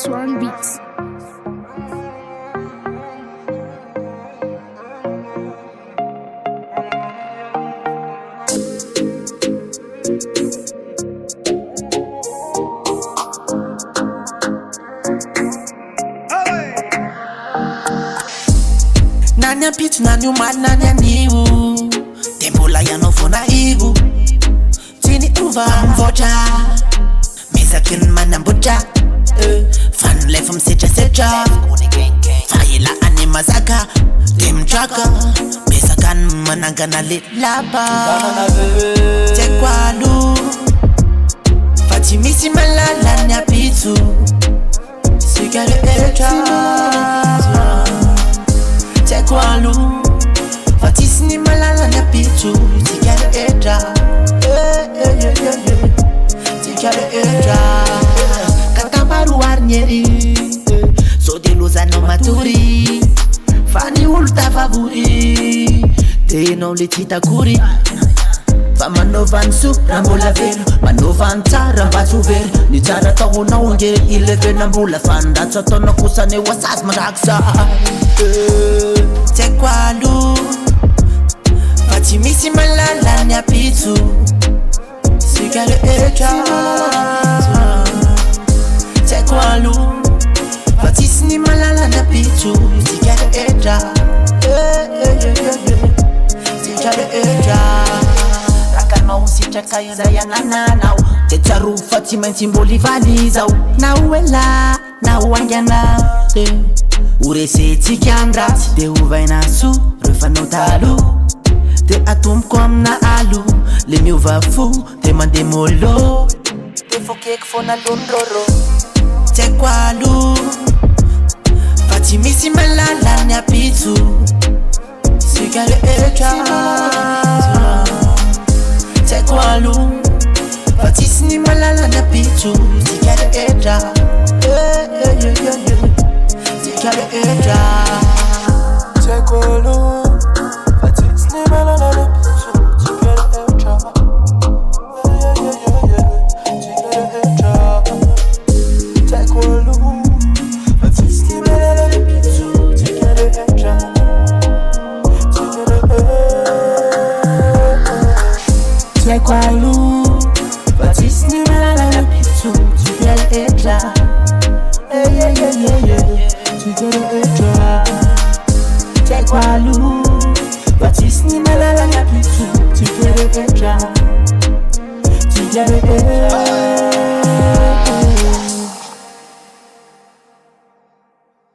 Swan Beats. Nanya pitu nanyu mad nanya niu Tembola ya no fona igu Tini uva mvoja Mezakin manamboja Fan lefum secha Fayela anima zaka Dem chaka Mezakan manangana lit laba Tekwalu Fatimisi malala nya pitu Sigare echa Tekwalu Fatisni malala nya pitu Sigare echa Sigare echa Katabaru warnyeri So de lozano maturi Fani ulta favori Te no le titakuri Fa manovansu rambola vero Manovanza rambasu vero Ni tsara tahona onge ileve nambola Fanda tsatono kusane wasas magaksa Tekwalu Fatimisi malala nya pitu Sigare echa Tekwalu Fatisni malala nya pitu Sigare echa Sigare echa Rakano usichaka yudayangana nao Tetaru Fatima ntimboli valizao Na uwela, na uwangyana Urese tikiandra Te uvaina su, refano talu Te atum kom na alu Le mi uva fu, te mande molo Te fokek fona londroro Tekwalu Fatimisi malala nya pitu Sigare echa Tekwalu Fatisni malala nya pitu Sigare echa Sigare echa Tekwalu Fatisni malala nya pitu Sigare echa Sigare echa Tekwalu Fatisni malala nya pitu Sigare echa Sigare echa Tekwalu Fatisni malala nya pitu Sigare echa Sigare echa Tekwalu Fatisni malala nya pitu Sigare echa Sigare echa